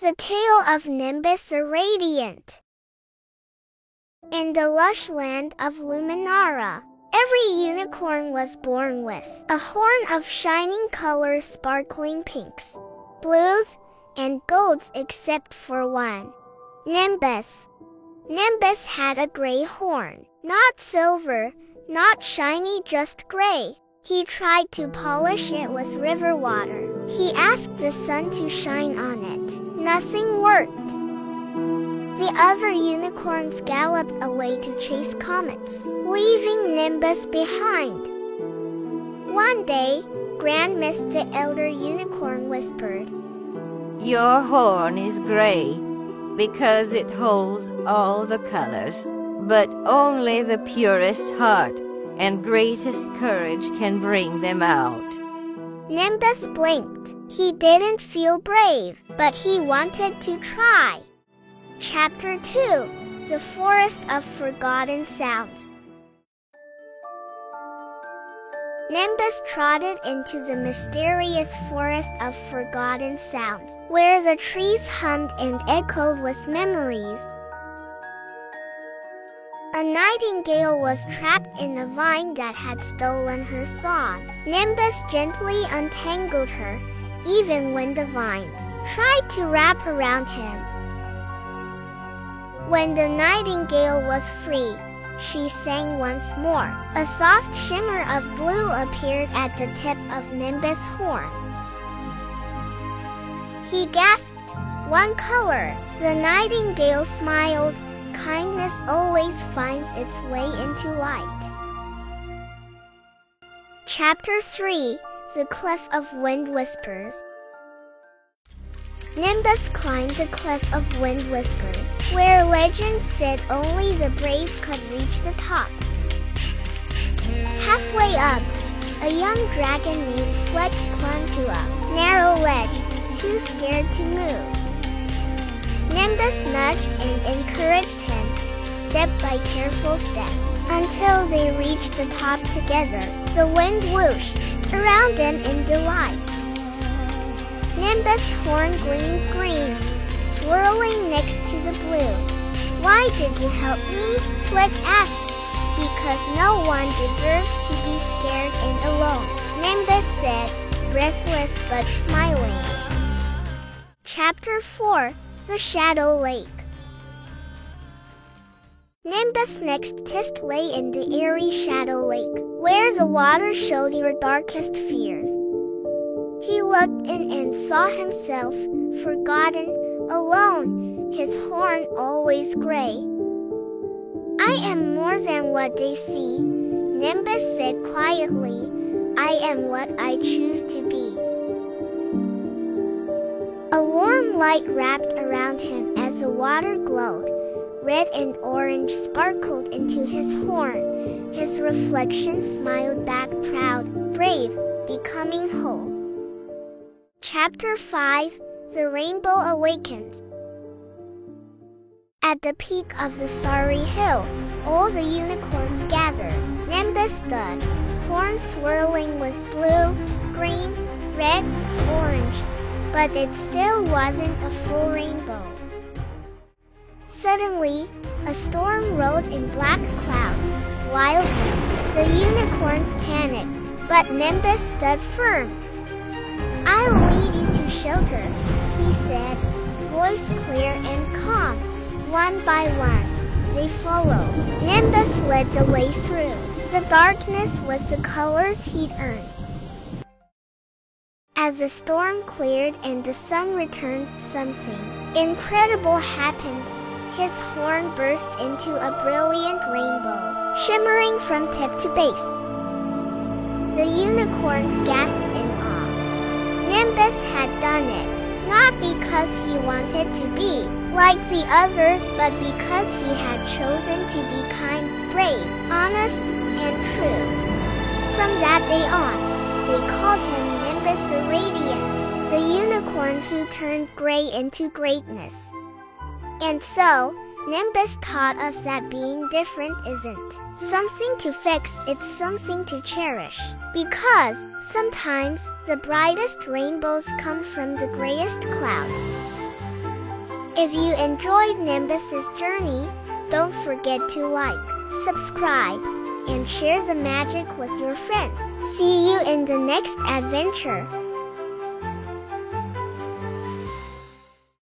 The Tale of Nimbus the Radiant. In the lush land of Luminara, every unicorn was born with a horn of shining colors, sparkling pinks, blues, and golds except for one, Nimbus. Nimbus had a gray horn, not silver, not shiny, just gray. He tried to polish it with river water. He asked the sun to shine on it. Nothing worked. The other unicorns galloped away to chase comets, leaving Nimbus behind. One day, Grandmiss the elder unicorn whispered, "Your horn is gray because it holds all the colors, but only the purest heart and greatest courage can bring them out." Nimbus blinked. He didn't feel brave, but he wanted to try. Chapter 2: The Forest of Forgotten Sounds. Nimbus trotted into the mysterious forest of forgotten sounds, where the trees hummed and echoed with memories. A nightingale was trapped in a vine that had stolen her song. Nimbus gently untangled her, even when the vines tried to wrap around him. When the nightingale was free, she sang once more. A soft shimmer of blue appeared at the tip of Nimbus' horn. He gasped, "One color!" The nightingale smiled. Kindness always finds its way into light. Chapter 3: The Cliff of Wind Whispers. Nimbus climbed the Cliff of Wind Whispers, where legends said only the brave could reach the top. Halfway up, a young dragon named Fleck clung to a narrow ledge, too scared to move. Nimbus nudged and encouraged him, step by careful step, until they reached the top together. The wind whooshed around them in delight. Nimbus' horn gleamed green, swirling next to the blue. "Why did you help me?" Fleck asked. "Because no one deserves to be scared and alone," Nimbus said, breathless but smiling. Chapter 4: The Shadow Lake. Nimbus' next test lay in the eerie Shadow Lake, where the water showed your darkest fears. He looked in and saw himself, forgotten, alone, his horn always gray. "I am more than what they see," Nimbus said quietly. "I am what I choose to be." A warm light wrapped around him as the water glowed. Red and orange sparkled into his horn. His reflection smiled back, proud, brave, becoming whole. Chapter 5: The Rainbow Awakens. At the peak of the starry hill, all the unicorns gathered. Nimbus stood, horn swirling with blue, green, red, orange, but it still wasn't a full rainbow. Suddenly, a storm rode in black clouds. Wildly, the unicorns panicked, but Nimbus stood firm. "I'll lead you to shelter," he said, voice clear and calm. One by one, they followed. Nimbus led the way through. The darkness was the colors he'd earned. As the storm cleared and the sun returned, something incredible happened. His horn burst into a brilliant rainbow, shimmering from tip to base. The unicorns gasped in awe. Nimbus had done it, not because he wanted to be like the others, but because he had chosen to be kind, brave, honest, and true. From that day on, they called him Nimbus the Radiant, the unicorn who turned gray into greatness. And so, Nimbus taught us that being different isn't something to fix, it's something to cherish. Because sometimes the brightest rainbows come from the grayest clouds. If you enjoyed Nimbus's journey, don't forget to like, subscribe, and share the magic with your friends. See you in the next adventure.